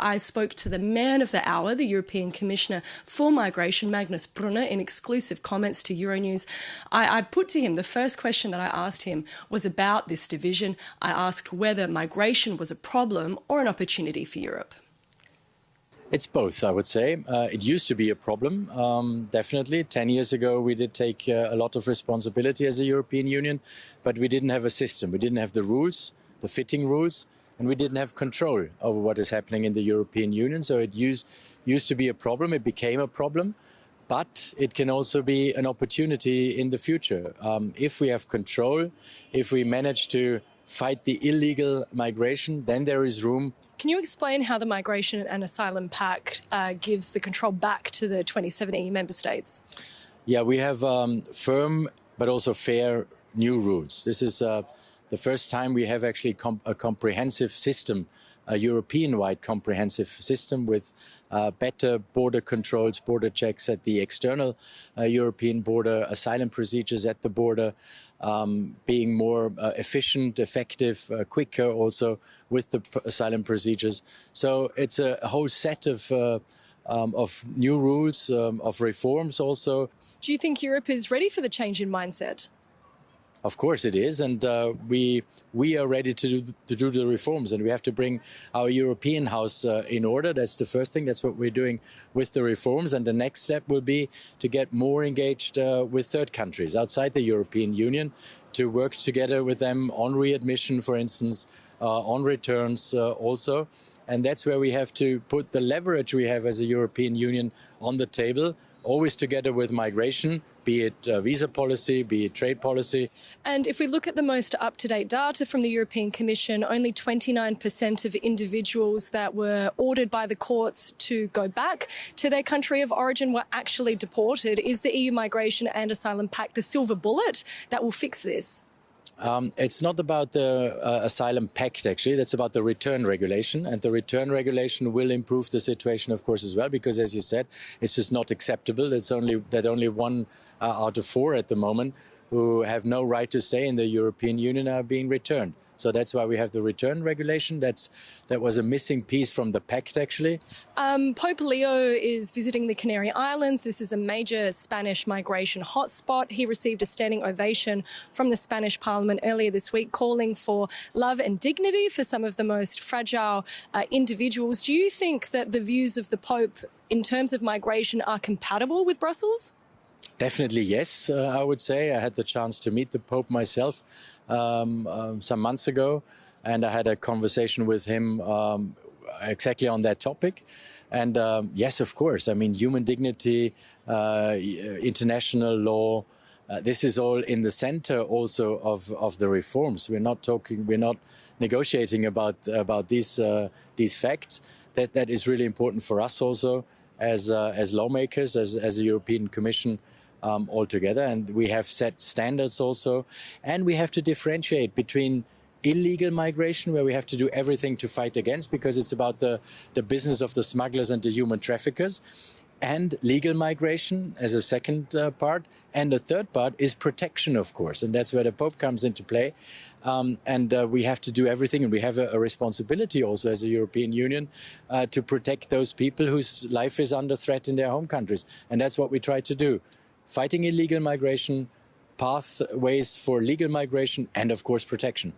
I spoke to the man of the hour, the European Commissioner for Migration, Magnus Brunner, in exclusive comments to Euronews. I put to him, the first question that I asked him was about this division. I asked whether migration was a problem or an opportunity for Europe. It's both, I would say. It used to be a problem, definitely. 10 years ago, we did take a lot of responsibility as a European Union, but we didn't have a system. We didn't have the rules, the fitting rules, and we didn't have control over what is happening in the European Union. So it used to be a problem. It became a problem, but it can also be an opportunity in the future. If we have control, if we manage to fight the illegal migration, then there is room. Can you explain how the Migration and Asylum Pact gives the control back to the 27 EU member states? Yeah, we have firm but also fair new rules. This is the first time we have actually a comprehensive system, a European-wide comprehensive system with better border controls, border checks at the external European border, asylum procedures at the border, being more efficient, effective, quicker also with the asylum procedures. So it's a whole set of new rules, of reforms also. Do you think Europe is ready for the change in mindset? Of course it is, and we are ready to do the reforms, and we have to bring our European house in order. That's the first thing. That's what we're doing with the reforms, and the next step will be to get more engaged with third countries outside the European Union, to work together with them on readmission, for instance, on returns also. And that's where we have to put the leverage we have as a European Union on the table, always together with migration, be it visa policy, be it trade policy. And if we look at the most up-to-date data from the European Commission, only 29% of individuals that were ordered by the courts to go back to their country of origin were actually deported. Is the EU Migration and Asylum Pact the silver bullet that will fix this? It's not about the Asylum Pact, actually. That's about the return regulation. And the return regulation will improve the situation, of course, as well, because, as you said, it's just not acceptable. It's only one out of four at the moment who have no right to stay in the European Union are being returned. So that's why we have the return regulation. That was a missing piece from the pact, actually. Pope Leo is visiting the Canary Islands. This is a major Spanish migration hotspot. He received a standing ovation from the Spanish Parliament earlier this week, calling for love and dignity for some of the most fragile individuals. Do you think that the views of the Pope in terms of migration are compatible with Brussels? Definitely, yes, I would say. I had the chance to meet the Pope myself some months ago, and I had a conversation with him exactly on that topic. And yes, of course, I mean, human dignity, international law, this is all in the center also of the reforms. We're not negotiating about these facts. That is really important for us also as lawmakers, as a European Commission altogether. And we have set standards also. And we have to differentiate between illegal migration, where we have to do everything to fight against, because it's about the business of the smugglers and the human traffickers, and legal migration as a second part. And the third part is protection, of course. And that's where the Pope comes into play. And we have to do everything. And we have a responsibility also as a European Union to protect those people whose life is under threat in their home countries. And that's what we try to do. Fighting illegal migration, pathways for legal migration, and of course protection.